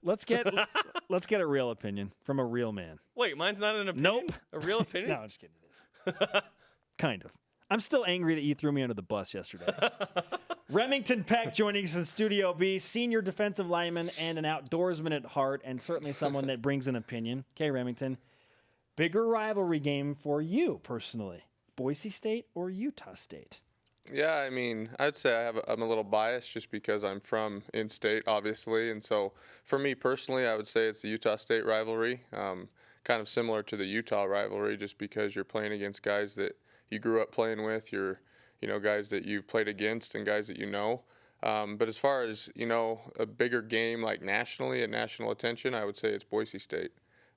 Let's get a real opinion from a real man. Wait, mine's not an opinion? Nope. A real opinion? No, I'm just kidding. It is. Kind of. I'm still angry that you threw me under the bus yesterday. Remington Peck joining us in Studio B, senior defensive lineman and an outdoorsman at heart, and certainly someone that brings an opinion. Okay, Remington, bigger rivalry game for you personally, Boise State or Utah State? Yeah, I mean, I'd say I'm a little biased just because I'm from in-state, obviously. And so for me personally, I would say it's the Utah State rivalry, kind of similar to the Utah rivalry just because you're playing against guys that you grew up playing with, guys that you've played against and guys that you know. But as far as, a bigger game like nationally and national attention, I would say it's Boise State.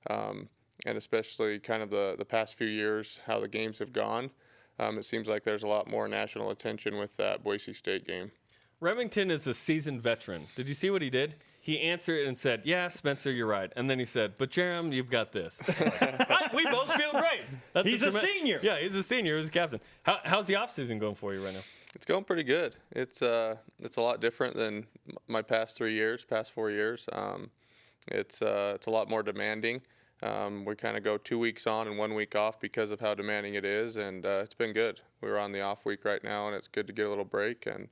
And especially kind of the past few years, how the games have gone. It seems like there's a lot more national attention with that Boise State game. Remington is a seasoned veteran. Did you see what he did? He answered and said, yeah, Spencer, you're right. And then he said, but Jerem, you've got this. We both feel great. He's a senior. Yeah, he's a senior. He's a captain. How's the offseason going for you right now? It's going pretty good. It's a lot different than my past 4 years. It's a lot more demanding. We kind of go 2 weeks on and 1 week off because of how demanding it is, and it's been good. We're on the off week right now, and it's good to get a little break, and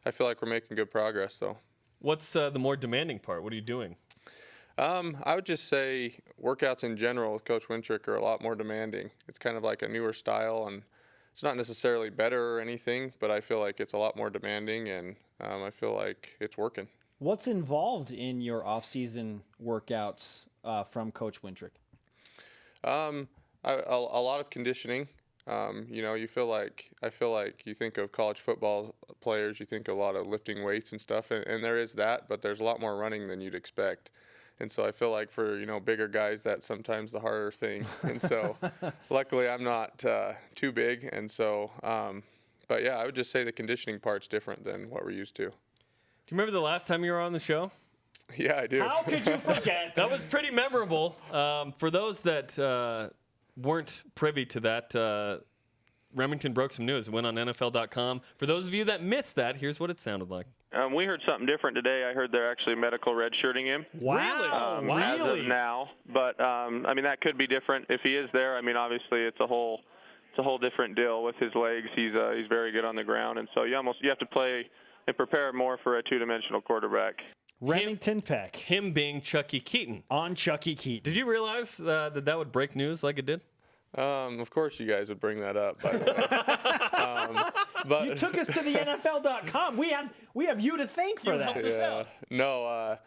I feel like we're making good progress, though. What's the more demanding part? What are you doing? I would just say workouts in general with Coach Wintrick are a lot more demanding. It's kind of like a newer style, and it's not necessarily better or anything, but I feel like it's a lot more demanding, and I feel like it's working. What's involved in your off-season workouts from Coach Wintrick? A lot of conditioning. I feel like you think of college football players, you think a lot of lifting weights and stuff, and there is that, but there's a lot more running than you'd expect. And so I feel like for, bigger guys, that's sometimes the harder thing. And so luckily I'm not too big. And so, but yeah, I would just say the conditioning part's different than what we're used to. Do you remember the last time you were on the show? Yeah, I do. How could you forget? That was pretty memorable. For those that weren't privy to that, Remington broke some news. It went on NFL.com. For those of you that missed that, here's what it sounded like. We heard something different today. I heard they're actually medical redshirting him. Wow. As of now. But, that could be different if he is there. Obviously it's a whole different deal with his legs. He's very good on the ground. And so you have to play and prepare more for a two-dimensional quarterback. Remington Peck. Him being Chucky Keaton. On Chucky Keaton. Did you realize that would break news like it did? Of course you guys would bring that up, by the way. But you took us to the NFL.com. We have you to thank for that. Yeah. No,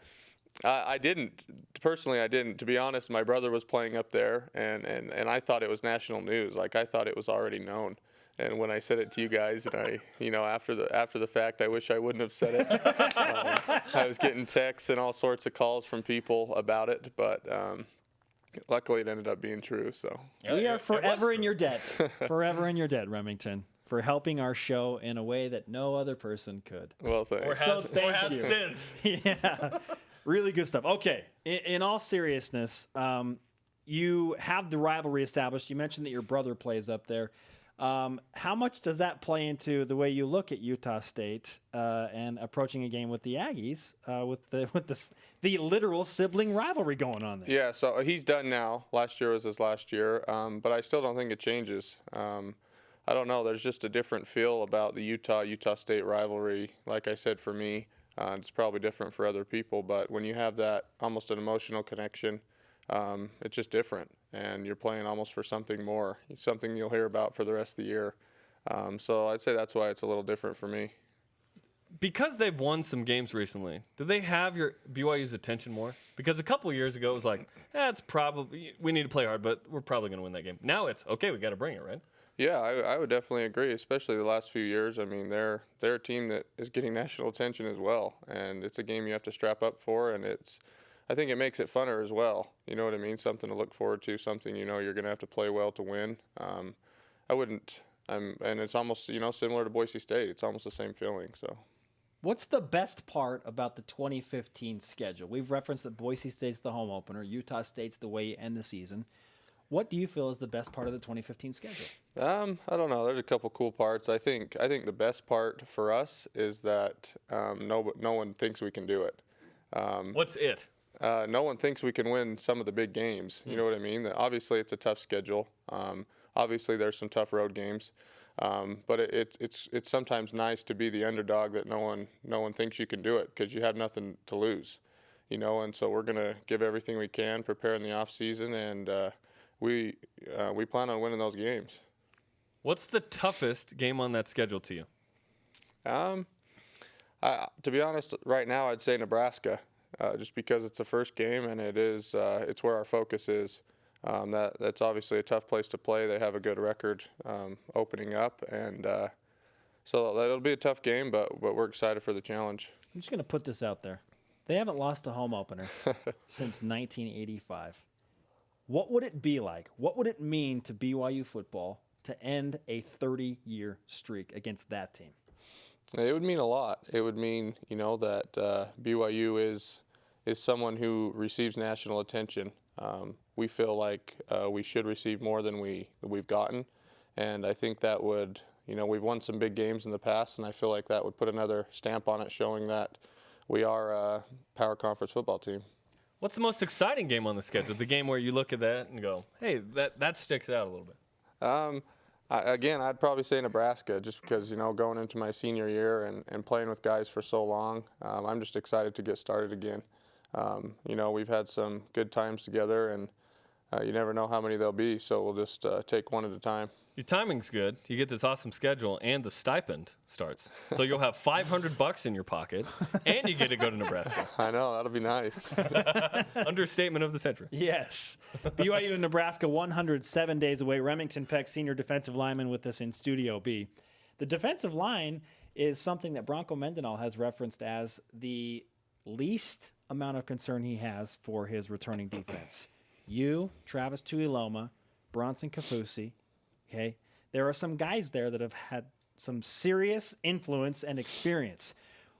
I didn't. Personally, I didn't. To be honest, my brother was playing up there, and I thought it was national news. Like, I thought it was already known. And when I said it to you guys, and after the fact, I wish I wouldn't have said it. I was getting texts and all sorts of calls from people about it, but luckily it ended up being true. So we are forever in your debt, forever in your debt, Remington, for helping our show in a way that no other person could. Well, thanks. Or has since. Yeah, really good stuff. Okay, in all seriousness, you have the rivalry established. You mentioned that your brother plays up there. How much does that play into the way you look at Utah State and approaching a game with the Aggies with the literal sibling rivalry going on there? Yeah, so he's done now. Last year was his last year, but I still don't think it changes. I don't know. There's just a different feel about the Utah State rivalry. Like I said, for me, it's probably different for other people, but when you have that almost an emotional connection, it's just different, and you're playing almost for something more, something you'll hear about for the rest of the year. So I'd say that's why it's a little different for me. Because they've won some games recently, do they have your BYU's attention more? Because a couple of years ago it was like, it's probably, we need to play hard, but we're probably going to win that game. Now it's, okay, we got to bring it, right? Yeah, I would definitely agree, especially the last few years. I mean, they're a team that is getting national attention as well, and it's a game you have to strap up for, and I think it makes it funner as well. You know what I mean? Something to look forward to, something you're going to have to play well to win. And it's almost, similar to Boise State. It's almost the same feeling, so. What's the best part about the 2015 schedule? We've referenced that Boise State's the home opener, Utah State's the way you end the season. What do you feel is the best part of the 2015 schedule? I don't know. There's a couple cool parts. I think the best part for us is that no one thinks we can do it. What's it? no one thinks we can win some of the big games. You know what I mean? Obviously, it's a tough schedule. Obviously, there's some tough road games. But it's sometimes nice to be the underdog that no one thinks you can do it because you have nothing to lose, and so we're going to give everything we can, prepare in the off season, and we plan on winning those games. What's the toughest game on that schedule to you? To be honest, right now I'd say Nebraska, just because it's the first game and it's where our focus is. That's obviously a tough place to play. They have a good record opening up, and so that'll be a tough game, but we're excited for the challenge. I'm just going to put this out there. They haven't lost a home opener since 1985. What would it be like? What would it mean to BYU football to end a 30-year streak against that team? It would mean a lot. It would mean, that BYU is someone who receives national attention. We feel like we should receive more than we've gotten, and I think that would, we've won some big games in the past, and I feel like that would put another stamp on it, showing that we are a power conference football team. What's the most exciting game on the schedule? The game where you look at that and go, hey, that sticks out a little bit. I'd probably say Nebraska, just because, going into my senior year and playing with guys for so long, I'm just excited to get started again. We've had some good times together, and you never know how many there'll be, so we'll just take one at a time. Your timing's good. You get this awesome schedule, and the stipend starts. So you'll have $500 in your pocket, and you get to go to Nebraska. I know, that'll be nice. Understatement of the century. Yes. BYU and Nebraska 107 days away. Remington Peck, senior defensive lineman, with us in Studio B. The defensive line is something that Bronco Mendenhall has referenced as the least amount of concern he has for his returning defense. You, Travis Tuiloma, Bronson Kafusi. Okay, there are some guys there that have had some serious influence and experience.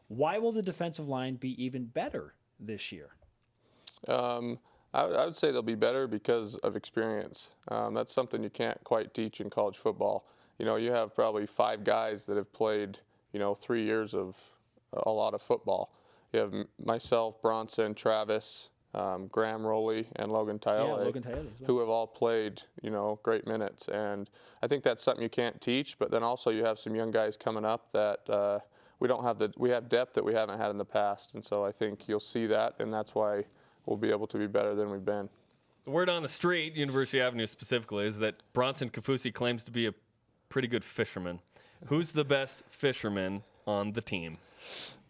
Why will the defensive line be even better this year? I would say they'll be better because of experience. That's something you can't quite teach in college football. You have probably 5 guys that have played, 3 years of a lot of football. You have myself, Bronson, Travis, Graham Rowley, and Logan Tayele, who have all played, great minutes. And I think that's something you can't teach. But then also you have some young guys coming up that we have depth that we haven't had in the past. And so I think you'll see that, and that's why we'll be able to be better than we've been. The word on the street, University Avenue specifically, is that Bronson Kafusi claims to be a pretty good fisherman. Who's the best fisherman on the team?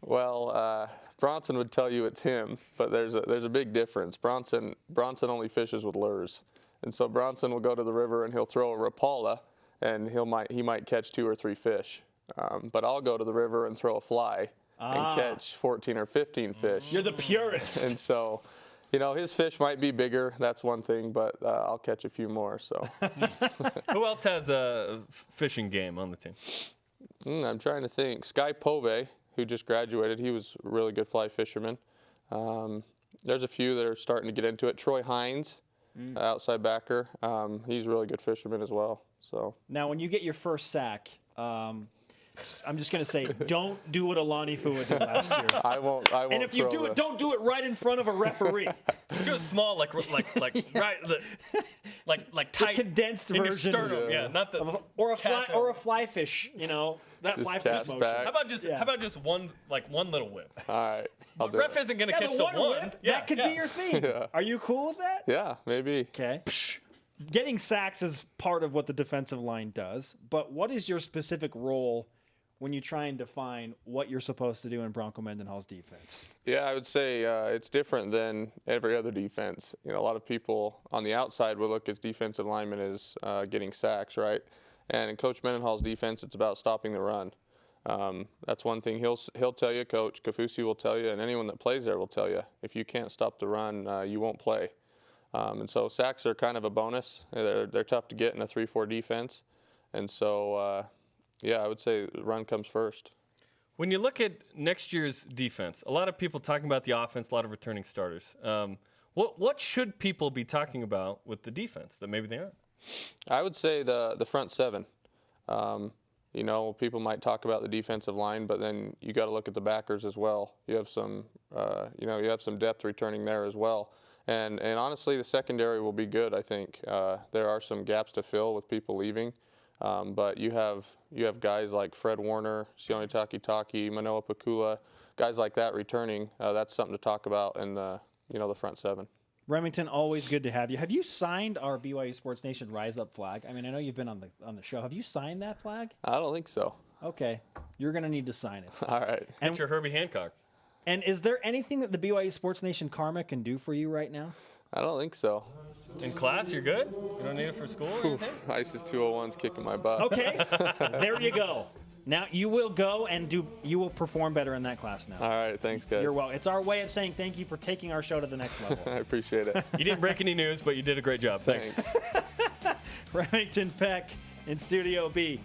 Well, Bronson would tell you it's him, but there's a big difference. Bronson only fishes with lures, and so Bronson will go to the river and he'll throw a Rapala, and he might catch 2 or 3 fish. But I'll go to the river and throw a fly and catch 14 or 15 fish. You're the purist. And so, his fish might be bigger. That's one thing, but I'll catch a few more. So, who else has a fishing game on the team? I'm trying to think. Sky Pove, who just graduated, he was a really good fly fisherman. There's a few that are starting to get into it. Troy Hines, outside backer, he's a really good fisherman as well. So now, when you get your first sack, I'm just going to say, don't do what Alani Fua did last year. I won't. And if you do it, don't do it right in front of a referee. Do it small, like tight, condensed in version. Your sternum, yeah, not the or a fly fish. That just fly fish motion. back. How about just one little whip? All right, I'll do Ref it. isn't going to catch the one. Whip, that could be your thing. Yeah. Are you cool with that? Yeah, maybe. Okay. Getting sacks is part of what the defensive line does, but what is your specific role when you try and define what you're supposed to do in Bronco Mendenhall's defense? Yeah, I would say it's different than every other defense. A lot of people on the outside will look at defensive linemen as getting sacks, right? And in Coach Mendenhall's defense, it's about stopping the run. That's one thing he'll tell you. Coach Kafusi will tell you, and anyone that plays there will tell you, if you can't stop the run, you won't play. And so sacks are kind of a bonus. They're tough to get in a 3-4 defense, and so. Yeah, I would say the run comes first. When you look at next year's defense, a lot of people talking about the offense, a lot of returning starters. What should people be talking about with the defense that maybe they aren't? I would say the front 7. You know, people might talk about the defensive line, but then you got to look at the backers as well. You have some, you have some depth returning there as well. And honestly, the secondary will be good, I think. There are some gaps to fill with people leaving. But you have guys like Fred Warner, Sione Takitaki, Manoa Pakula, guys like that returning. That's something to talk about in the front seven. Remington, always good to have you. Have you signed our BYU Sports Nation Rise Up flag? I mean, I know you've been on the show. Have you signed that flag? I don't think so. Okay, you're gonna need to sign it. All right. And your Herbie Hancock. And is there anything that the BYU Sports Nation karma can do for you right now? I don't think so. In class, you're good? You don't need it for school or anything? ISIS 201's kicking my butt. Okay, there you go. Now you will go and you will perform better in that class now. All right, thanks, guys. You're welcome. It's our way of saying thank you for taking our show to the next level. I appreciate it. You didn't break any news, but you did a great job. Thanks. Thanks. Remington, Peck in Studio B.